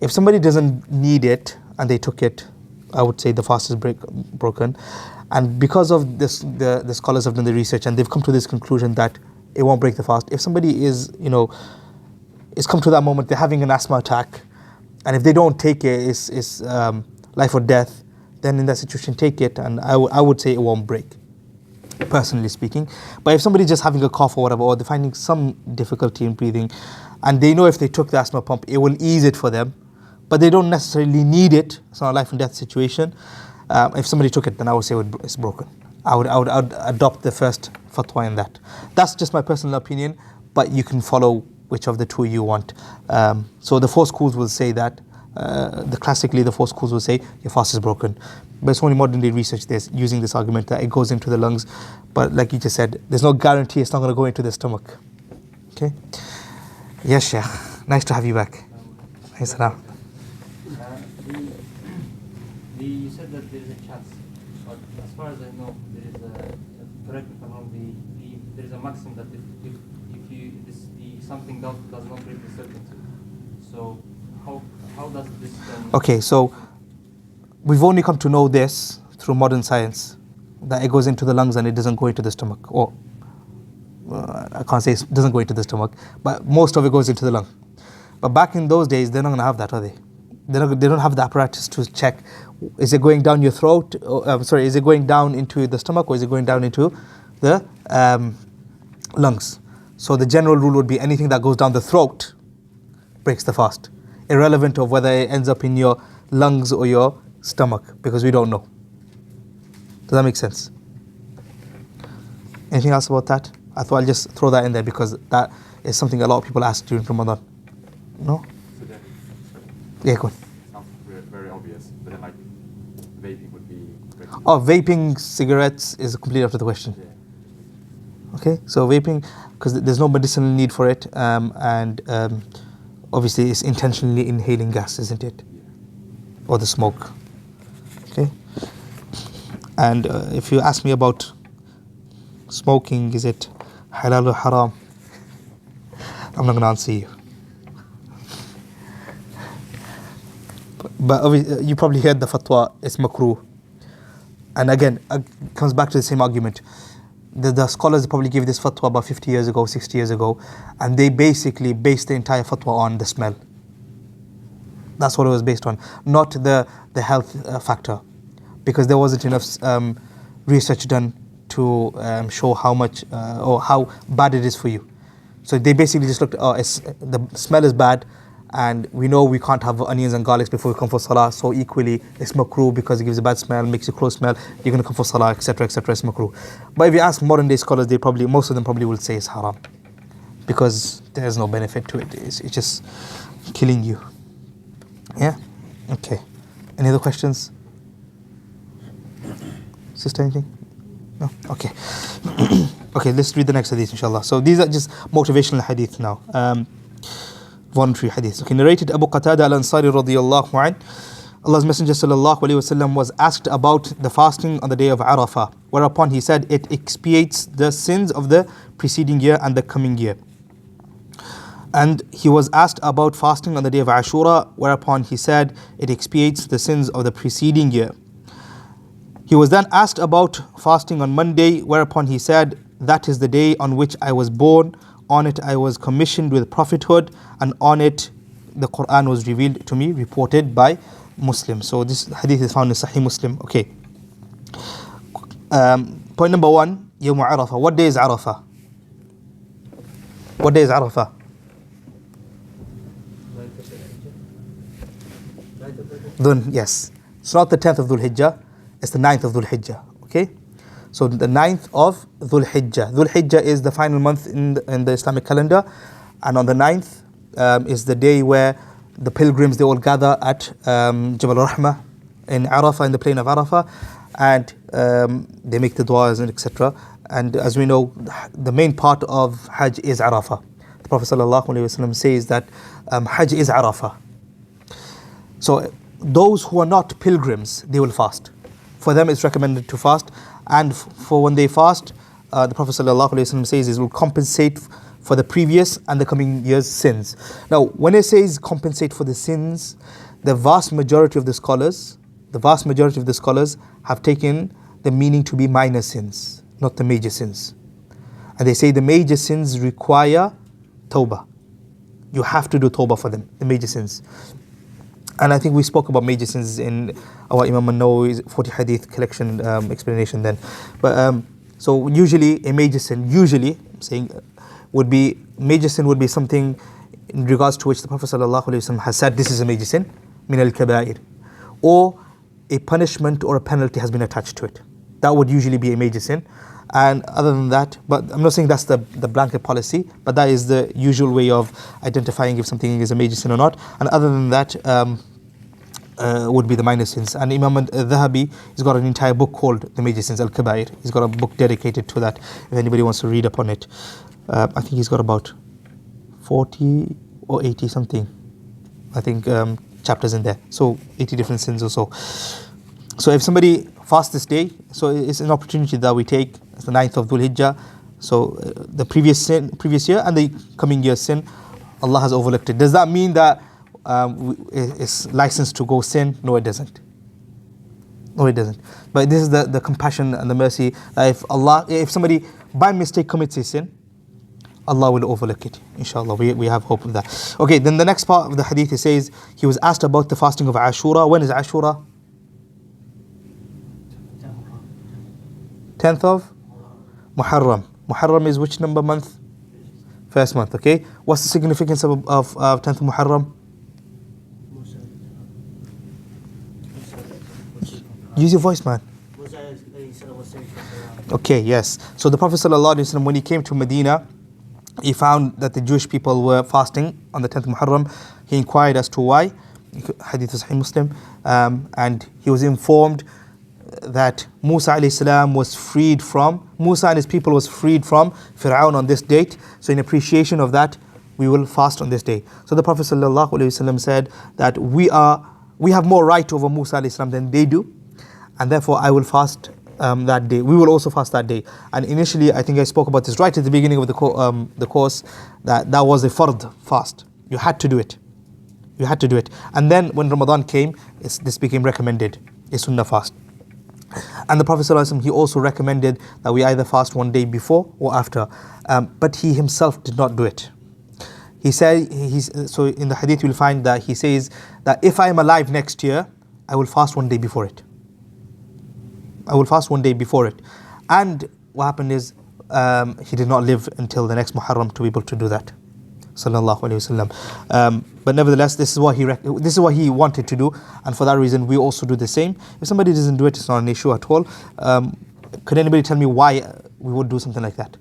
if somebody doesn't need it and they took it, I would say the fast is broken. And because of this, the scholars have done the research and they've come to this conclusion that it won't break the fast. If somebody is come to that moment, they're having an asthma attack, and if they don't take it, it's life or death, then in that situation take it, and I would say it won't break, personally speaking. But if somebody's just having a cough or whatever, or they're finding some difficulty in breathing, and they know if they took the asthma pump, it will ease it for them, but they don't necessarily need it, it's not a life and death situation, if somebody took it, then I would say it's broken. I would adopt the first fatwa in that. That's just my personal opinion, but you can follow which of the two you want. So the four schools will say that, classically the four schools will say your fast is broken. But it's only modern day research that's using this argument that it goes into the lungs. But like you just said, there's no guarantee it's not going to go into the stomach. Okay? Yes, Sheikh. Nice to have you back. Thanks, Salam. You said that there is a chance, but as far as I know, there is correct me if I'm wrong, the there is a maxim that if you something does not break the certainty. So how does this then? Okay, so we've only come to know this through modern science, that it goes into the lungs and it doesn't go into the stomach. Or I can't say it doesn't go into the stomach, but most of it goes into the lung. But back in those days, they're not going to have that, are they? They don't have the apparatus to check, is it going down your throat, is it going down into the stomach, or is it going down into the lungs? So the general rule would be anything that goes down the throat breaks the fast, irrelevant of whether it ends up in your lungs or your stomach, because we don't know. Does that make sense? Anything else about that? I thought I'll just throw that in there because that is something a lot of people ask during Ramadan. No? Yeah, go on. Sounds very obvious, but then like vaping would be. Oh, vaping cigarettes is completely out of the question. Yeah. Okay, so vaping, because there's no medicinal need for it, and obviously it's intentionally inhaling gas, isn't it? Yeah. Or the smoke. Okay. And if you ask me about smoking, is it halal or haram? I'm not going to answer you. But obviously, you probably heard the fatwa, it's makruh. And again, it comes back to the same argument. The scholars probably gave this fatwa about 50 years ago, 60 years ago, and they basically based the entire fatwa on the smell. That's what it was based on, not the health factor, because there wasn't enough research done to show how much or how bad it is for you. So they basically just looked, the smell is bad, and we know we can't have onions and garlics before we come for salah, so equally it's makruh because it gives a bad smell, makes your clothes smell, you're going to come for salah, etc., etc., it's makruh. But if you ask modern day scholars, most of them probably will say it's haram, because there's no benefit to it, it's just killing you. Yeah? Okay. Any other questions? Sister, anything? No? Okay. Okay, let's read the next hadith, inshallah. So these are just motivational hadith now. Voluntary hadith. Okay, narrated Abu Qatada al-Ansari radiyallahu anhu. Allah's Messenger sallallahu alayhi wasallam was asked about the fasting on the day of Arafah, whereupon he said it expiates the sins of the preceding year and the coming year. And he was asked about fasting on the day of Ashura, whereupon he said it expiates the sins of the preceding year. He was then asked about fasting on Monday, whereupon he said, that is the day on which I was born, on it I was commissioned with prophethood, and on it the Quran was revealed to me, reported by Muslim. So this hadith is found in Sahih Muslim. Okay. Point number 1, Yawm Arafah. What day is Arafah? What day is Arafah? Yes. It's not the 10th of Dhul Hijjah, it's the 9th of Dhul Hijjah. Okay? So the 9th of Dhul Hijjah. Dhul Hijjah is the final month in the Islamic calendar, and on the 9th is the day where the pilgrims, they all gather at Jabal Rahmah in Arafah, in the plain of Arafah, and they make the du'as and etc. And as we know, the main part of Hajj is Arafah. The Prophet ﷺ says that Hajj is Arafah. So those who are not pilgrims, they will fast. For them it's recommended to fast, and for when they fast, the Prophet ﷺ says it will compensate for the previous and the coming year's sins. Now, when it says compensate for the sins, the vast majority of the scholars have taken the meaning to be minor sins, not the major sins. And they say the major sins require tawbah. You have to do tawbah for them, the major sins. And I think we spoke about major sins in our Imam an-Nawawi's 40 hadith collection explanation then. But so usually a major sin, major sin would be something in regards to which the Prophet ﷺ has said this is a major sin, min al-kaba'ir, or a punishment or a penalty has been attached to it. That would usually be a major sin. And other than that, but I'm not saying that's the blanket policy, but that is the usual way of identifying if something is a major sin or not. And other than that, would be the minor sins. And Imam al-Dhahabi, he's got an entire book called The Major Sins, Al-Kabair. He's got a book dedicated to that, if anybody wants to read up on it. I think he's got about 40 or 80 something, I think, chapters in there. So 80 different sins or so. So if somebody fasts this day, so it's an opportunity that we take. It's the 9th of Dhul Hijjah. So the previous year and the coming year's sin, Allah has overlooked it. Does that mean that it's licensed to go sin? No, it doesn't. No, it doesn't. But this is the compassion and the mercy that if somebody by mistake commits a sin, Allah will overlook it. Inshallah, we have hope of that. Okay, then the next part of the hadith, it says, he was asked about the fasting of Ashura. When is Ashura? 10th of Muharram. Muharram is which number month? First month, okay? What's the significance of 10th of Muharram? Use your voice, man. Okay, yes. So the Prophet ﷺ, when he came to Medina, he found that the Jewish people were fasting on the 10th of Muharram. He inquired as to why. Hadith of Sahih Muslim. And he was informed that Musa and his people was freed from Fir'aun on this date. So in appreciation of that, we will fast on this day. So the Prophet ﷺ said that we have more right over Musa and his than they do, and therefore I will fast that day. We will also fast that day. And initially, I think I spoke about this right at the beginning of the course, that was a fard fast. You had to do it. And then when Ramadan came, this became recommended, a sunnah fast. And the Prophet ﷺ, he also recommended that we either fast one day before or after. But he himself did not do it. He said, so in the hadith you'll find that he says that if I am alive next year, I will fast one day before it. And what happened is, he did not live until the next Muharram to be able to do that. Sallallahu Alaihi Wasallam. But nevertheless, this is what he wanted to do, and for that reason we also do the same. If somebody doesn't do it, it's not an issue at all. Could anybody tell me why we would do something like that?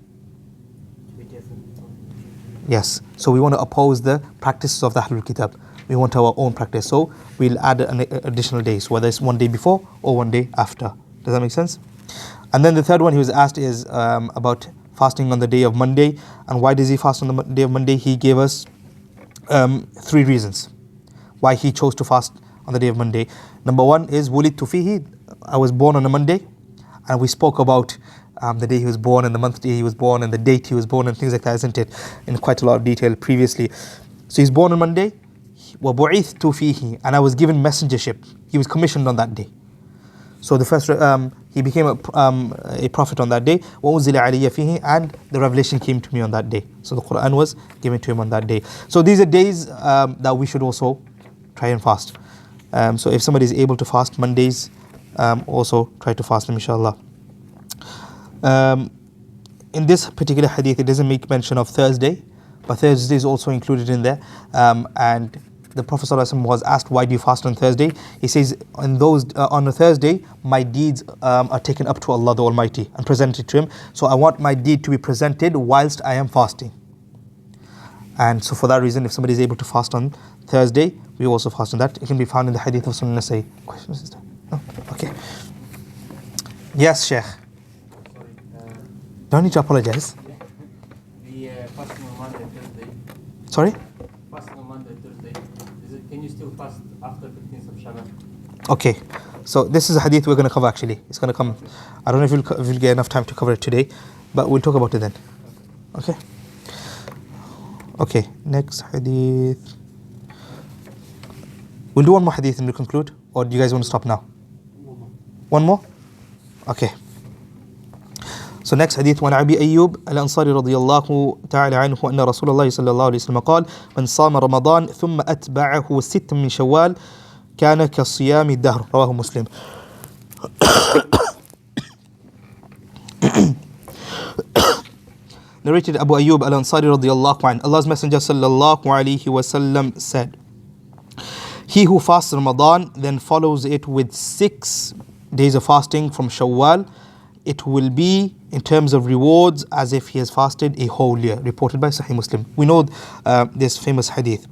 Yes, so we want to oppose the practices of the Ahlul Kitab. We want our own practice, so we'll add an additional day, so whether it's one day before or one day after. Does that make sense? And then the third one he was asked is about fasting on the day of Monday. And why does he fast on the day of Monday? He gave us 3 reasons why he chose to fast on the day of Monday. Number 1 is wulidtu fihi, I was born on a Monday, and we spoke about the day he was born and the month day he was born and the date he was born and things like that, isn't it, in quite a lot of detail previously. So he's born on Monday. وَبُعِثْتُ فِيهِ, and I was given messengership. He was commissioned on that day. So the first, he became a prophet on that day. وَأُنزِلَ عَلَيَّ فِيهِ, and the revelation came to me on that day. So the Quran was given to him on that day. So these are days that we should also try and fast. So if somebody is able to fast Mondays, also try to fast them, inshallah. In this particular hadith, it doesn't make mention of Thursday, but Thursday is also included in there. And the Prophet ﷺ was asked, why do you fast on Thursday? He says, on a Thursday, my deeds are taken up to Allah the Almighty and presented to Him. So I want my deed to be presented whilst I am fasting. And so for that reason, if somebody is able to fast on Thursday, we also fast on that. It can be found in the hadith of Sunan Nasai. Question, sister? No? Okay. Yes, Sheikh. Sorry. Don't need to apologize. The fasting on Monday, Thursday. Sorry? Fasting on Monday, Thursday. Can you still fast after 15th of Shaban? Okay. So this is a hadith we're going to cover actually. It's going to come. I don't know if we'll get enough time to cover it today, but we'll talk about it then. Okay? Okay, next hadith. We'll do one more hadith and we'll conclude. Or do you guys want to stop now? One more? Okay. So next hadith, وعن أبي أيوب الأنصاري رضي الله تعالى عنه أن رسول الله صلى الله عليه وسلم قال من صام رمضان ثم أتبعه 6 من شوال كان كصيام الدهر. رواه مسلم. Narrated Abu Ayyub al-Ansari radiyallahu anhu. Allah's Messenger sallallahu alayhi wasallam said, he who fasts Ramadan then follows it with 6 days of fasting from Shawwal, it will be in terms of rewards as if he has fasted a whole year. Reported by Sahih Muslim. We know this famous hadith.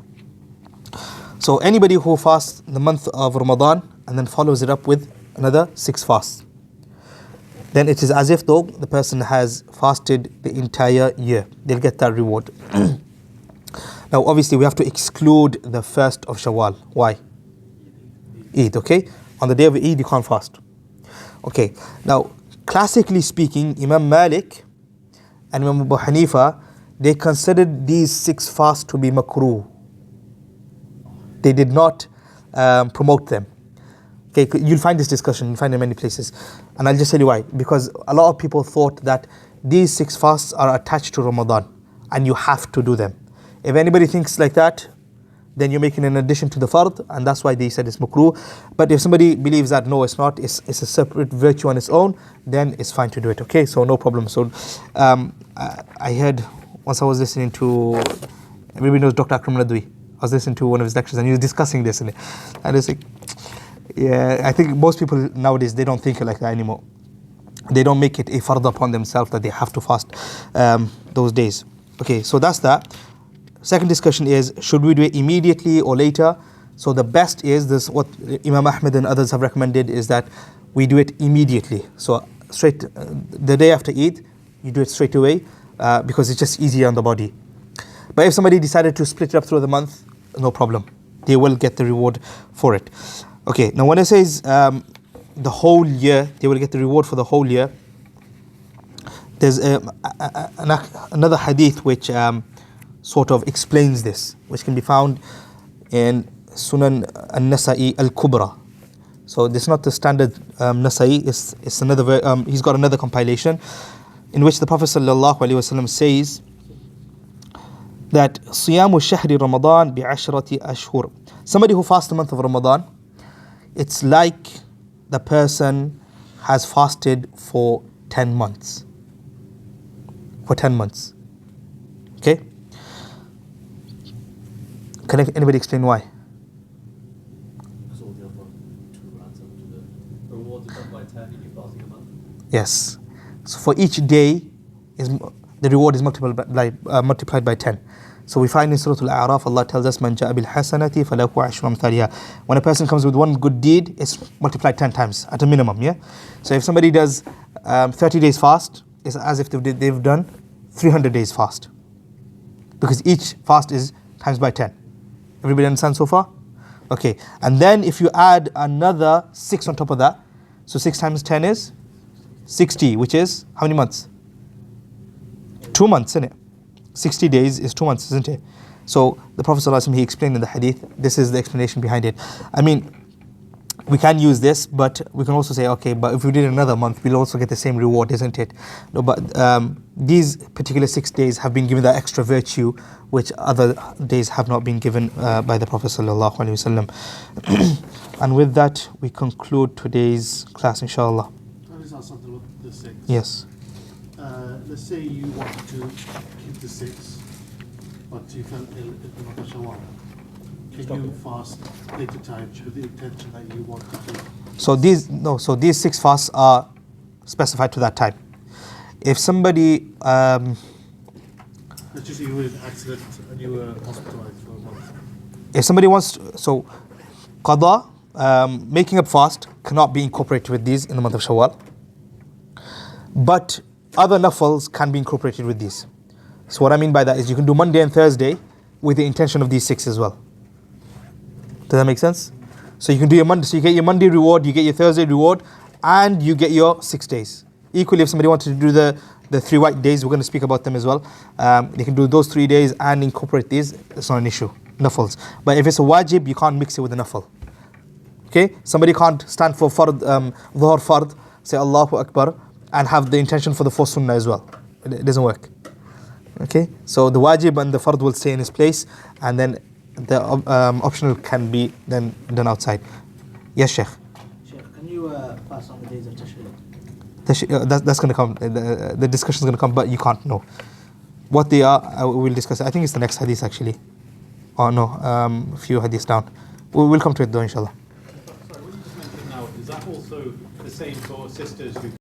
So anybody who fasts the month of Ramadan and then follows it up with another 6 fasts, then it is as if though the person has fasted the entire year. They'll get that reward. Now obviously we have to exclude the 1st of Shawwal. Why? Eid, okay? On the day of Eid you can't fast. Okay, now classically speaking, Imam Malik and Imam Abu Hanifa, they considered these 6 fasts to be makruh. They did not promote them. Okay, you'll find this discussion, you'll find it in many places. And I'll just tell you why. Because a lot of people thought that these 6 fasts are attached to Ramadan and you have to do them. If anybody thinks like that, then you're making an addition to the fard, and that's why they said it's makruh. But if somebody believes that no, it's not, it's a separate virtue on its own, then it's fine to do it. Okay, so no problem. So I heard once I was listening to, everybody knows Dr. Akram Nadwi. I was listening to one of his lectures and he was discussing this, and I was like, yeah, I think most people nowadays, they don't think like that anymore. They don't make it a fard upon themselves that they have to fast those days. Okay, so that's that. Second discussion is, should we do it immediately or later? So the best is this, what Imam Ahmed and others have recommended, is that we do it immediately. So straight, the day after Eid, you do it straight away because it's just easier on the body. But if somebody decided to split it up through the month, no problem. They will get the reward for it. Okay, now when it says the whole year, they will get the reward for the whole year. There's another hadith which sort of explains this, which can be found in Sunan al-Nasa'i al-Kubra. So this is not the standard Nasa'i, it's another, he's got another compilation in which the Prophet ﷺ says that Siyamu Shahri Ramadan bi-ashrati ashhur. Somebody who fasts the month of Ramadan, it's like the person has fasted for 10 months. For 10 months. Okay? Can anybody explain why? Yes. So for each day, the reward is multiplied by 10. So we find in Surah Al-A'raf, Allah tells us, "Man ja'a bil hasanati falahu ashru amthaliha." When a person comes with one good deed, it's multiplied 10 times at a minimum. Yeah. So if somebody does 30 days fast, it's as if they've done 300 days fast, because each fast is times by 10. Everybody understand so far? Okay. And then if you add another 6 on top of that, so 6 times 10 is 60, which is how many months? 2 months, isn't it? 60 days is 2 months, isn't it? So the Prophet ﷺ, he explained in the hadith, this is the explanation behind it. I mean, we can use this, but we can also say, okay, but if we did another month, we'll also get the same reward, isn't it? No, but these particular 6 days have been given that extra virtue, which other days have not been given by the Prophet ﷺ. And with that, we conclude today's class, inshallah. Can I just ask something about the 6? Yes. Let's say you wanted to keep the 6, but you fell ill in the month of Shawwal. Can you fast later times with the intention that you want to keep? So these 6 fasts are specified to that time. If somebody let's just say you were in an accident and you were hospitalized for a month. If somebody wants to, so qada, making up fast cannot be incorporated with these in the month of Shawwal. But other nafals can be incorporated with these. So what I mean by that is you can do Monday and Thursday with the intention of these 6 as well. Does that make sense? So you can do your Monday, so you get your Monday reward, you get your Thursday reward, and you get your 6 days. Equally, if somebody wanted to do the 3 white days, we're going to speak about them as well. They can do those 3 days and incorporate these. It's not an issue. Nafals. But if it's a wajib, you can't mix it with a nafal. Okay? Somebody can't stand for fard, dhuhr fard, say Allahu Akbar, and have the intention for the 4 sunnah as well. It doesn't work. Okay? So the wajib and the fard will stay in its place, and then the optional can be then done outside. Yes, Sheikh. Sheikh, can you pass on the days of Tashriq? That's going to come. The discussion is going to come, but you can't know what they are. We'll discuss it. I think it's the next hadith actually. Oh no, a few hadiths down. We'll come to it though, inshallah. Sorry, what you just mentioned now, is that also the same for sisters who